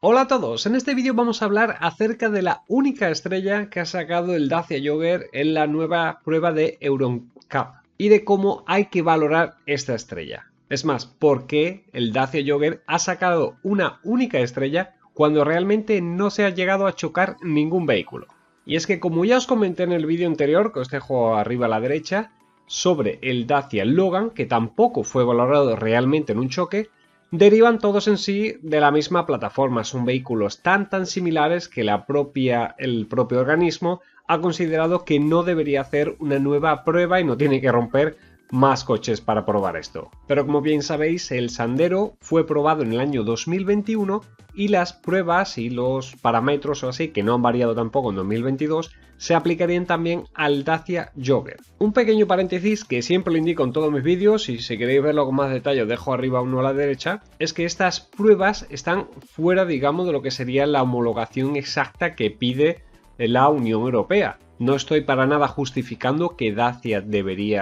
Hola a todos, en este vídeo vamos a hablar acerca de la única estrella que ha sacado el Dacia Jogger en la nueva prueba de EuroNCAP y de cómo hay que valorar esta estrella. Es más, por qué el Dacia Jogger ha sacado una única estrella cuando realmente no se ha llegado a chocar ningún vehículo. Y es que como ya os comenté en el vídeo anterior, que os dejo arriba a la derecha, sobre el Dacia Logan, que tampoco fue valorado realmente en un choque, derivan todos en sí de la misma plataforma. Son vehículos tan similares que el propio organismo ha considerado que no debería hacer una nueva prueba y no tiene que romper más coches para probar esto. Pero como bien sabéis, el Sandero fue probado en el año 2021 y las pruebas y los parámetros o así, que no han variado tampoco en 2022, se aplicarían también al Dacia Jogger. Un pequeño paréntesis que siempre lo indico en todos mis vídeos, y si queréis verlo con más detalle os dejo arriba uno a la derecha, es que estas pruebas están fuera, digamos, de lo que sería la homologación exacta que pide la Unión Europea. No estoy para nada justificando que Dacia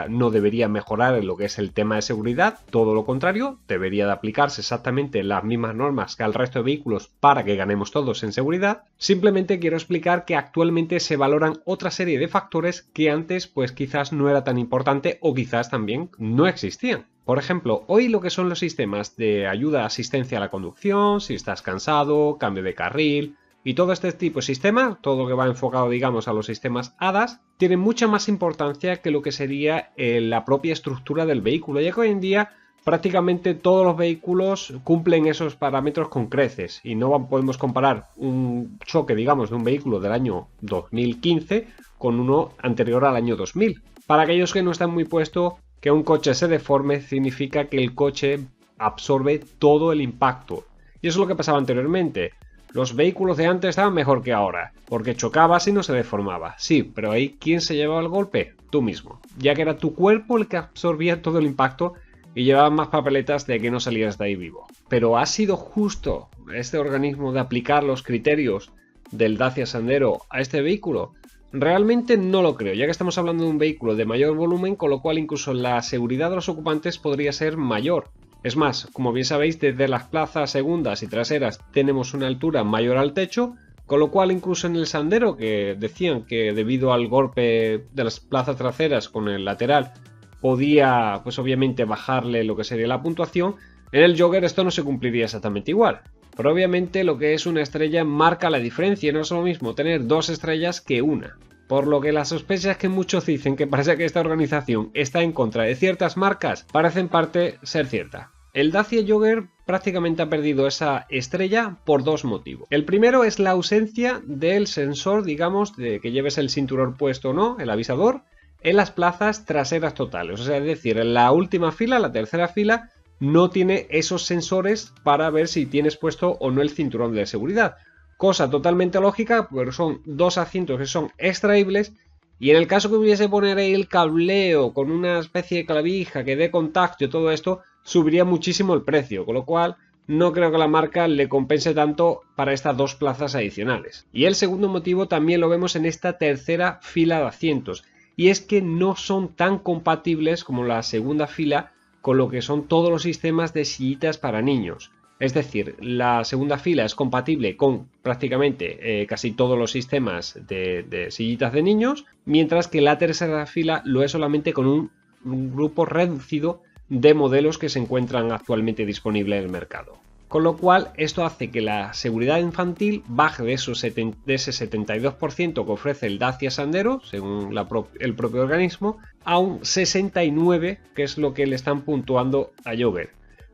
no debería mejorar en lo que es el tema de seguridad, todo lo contrario, debería de aplicarse exactamente las mismas normas que al resto de vehículos para que ganemos todos en seguridad. Simplemente quiero explicar que actualmente se valoran otra serie de factores que antes pues quizás no era tan importante o quizás también no existían. Por ejemplo, hoy lo que son los sistemas de ayuda, asistencia a la conducción, si estás cansado, cambio de carril, y todo este tipo de sistemas, todo lo que va enfocado, digamos, a los sistemas ADAS, tiene mucha más importancia que lo que sería la propia estructura del vehículo, ya que hoy en día prácticamente todos los vehículos cumplen esos parámetros con creces y no podemos comparar un choque, digamos, de un vehículo del año 2015 con uno anterior al año 2000. Para aquellos que no están muy puestos, que un coche se deforme significa que el coche absorbe todo el impacto. Y eso es lo que pasaba anteriormente. Los vehículos de antes estaban mejor que ahora, porque chocabas y no se deformaba. Sí, pero ahí ¿quién se llevaba el golpe? Tú mismo, ya que era tu cuerpo el que absorbía todo el impacto y llevaba más papeletas de que no salieras de ahí vivo. Pero ¿ha sido justo este organismo de aplicar los criterios del Dacia Sandero a este vehículo? Realmente no lo creo, ya que estamos hablando de un vehículo de mayor volumen, con lo cual incluso la seguridad de los ocupantes podría ser mayor. Es más, como bien sabéis, desde las plazas segundas y traseras tenemos una altura mayor al techo, con lo cual incluso en el Sandero, que decían que debido al golpe de las plazas traseras con el lateral podía pues obviamente bajarle lo que sería la puntuación, en el Jogger esto no se cumpliría exactamente igual. Pero obviamente lo que es una estrella marca la diferencia y no es lo mismo tener dos estrellas que una. Por lo que las sospechas que muchos dicen que parece que esta organización está en contra de ciertas marcas parecen parte ser cierta. El Dacia Jogger prácticamente ha perdido esa estrella por dos motivos. El primero es la ausencia del sensor, digamos, de que lleves el cinturón puesto o no, el avisador, en las plazas traseras totales. O sea, es decir, en la última fila, la tercera fila, no tiene esos sensores para ver si tienes puesto o no el cinturón de seguridad. Cosa totalmente lógica, pero son dos asientos que son extraíbles. Y en el caso que hubiese poner ahí el cableo con una especie de clavija que dé contacto y todo esto, subiría muchísimo el precio, con lo cual no creo que la marca le compense tanto para estas dos plazas adicionales. Y el segundo motivo también lo vemos en esta tercera fila de asientos, y es que no son tan compatibles como la segunda fila con lo que son todos los sistemas de sillitas para niños. Es decir, la segunda fila es compatible con prácticamente casi todos los sistemas de sillitas de niños, mientras que la tercera fila lo es solamente con un grupo reducido de modelos que se encuentran actualmente disponibles en el mercado. Con lo cual esto hace que la seguridad infantil baje de ese 72% que ofrece el Dacia Sandero, según el propio organismo, a un 69%, que es lo que le están puntuando a Jogger.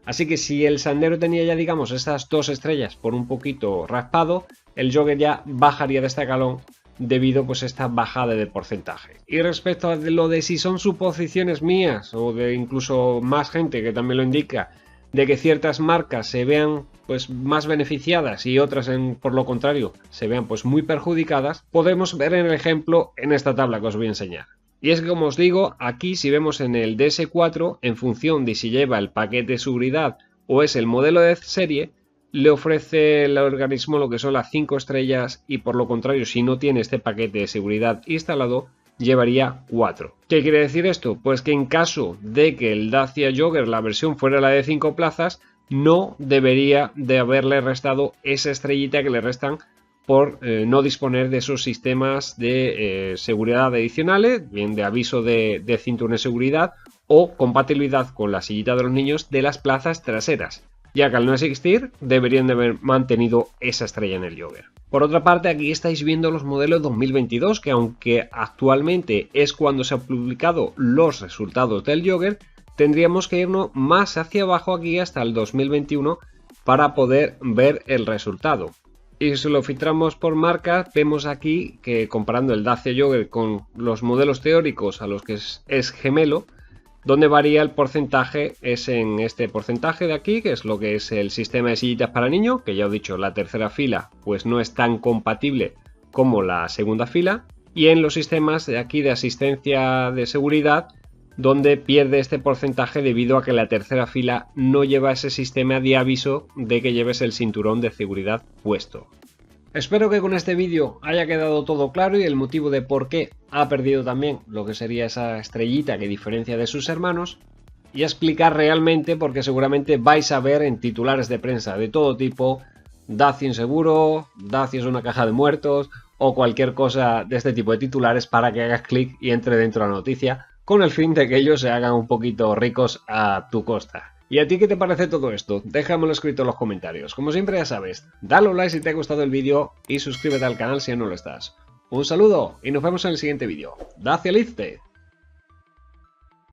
Así que si el Sandero tenía ya, digamos, estas dos estrellas por un poquito raspado, el Jogger ya bajaría de este escalón debido pues a esta bajada de porcentaje. Y respecto a lo de si son suposiciones mías o de incluso más gente que también lo indica, de que ciertas marcas se vean pues más beneficiadas y otras por lo contrario se vean pues muy perjudicadas, podemos ver en el ejemplo en esta tabla que os voy a enseñar. Y es que, como os digo, aquí si vemos en el DS4, en función de si lleva el paquete de seguridad o es el modelo de serie, le ofrece el organismo lo que son las 5 estrellas y por lo contrario, si no tiene este paquete de seguridad instalado, llevaría 4. ¿Qué quiere decir esto? Pues que en caso de que el Dacia Jogger, la versión fuera la de 5 plazas, no debería de haberle restado esa estrellita que le restan por no disponer de esos sistemas de seguridad adicionales, bien de aviso de cinturón de seguridad o compatibilidad con la sillita de los niños de las plazas traseras, ya que al no existir deberían de haber mantenido esa estrella en el Jogger. Por otra parte, aquí estáis viendo los modelos 2022, que aunque actualmente es cuando se han publicado los resultados del Jogger, tendríamos que irnos más hacia abajo aquí hasta el 2021 para poder ver el resultado. Y si lo filtramos por marcas, vemos aquí que comparando el Dacia Jogger con los modelos teóricos a los que es gemelo, donde varía el porcentaje es en este porcentaje de aquí, que es lo que es el sistema de sillitas para niños, que ya os he dicho, la tercera fila pues no es tan compatible como la segunda fila, y en los sistemas de aquí de asistencia de seguridad, donde pierde este porcentaje debido a que la tercera fila no lleva ese sistema de aviso de que lleves el cinturón de seguridad puesto. Espero que con este vídeo haya quedado todo claro y el motivo de por qué ha perdido también lo que sería esa estrellita que diferencia de sus hermanos, y explicar realmente, porque seguramente vais a ver en titulares de prensa de todo tipo: Dacia inseguro, Dacia es una caja de muertos o cualquier cosa de este tipo de titulares para que hagas clic y entre dentro de la noticia, con el fin de que ellos se hagan un poquito ricos a tu costa. ¿Y a ti qué te parece todo esto? Déjamelo escrito en los comentarios. Como siempre ya sabes, dale un like si te ha gustado el vídeo y suscríbete al canal si aún no lo estás. Un saludo y nos vemos en el siguiente vídeo. Dacia Lifted.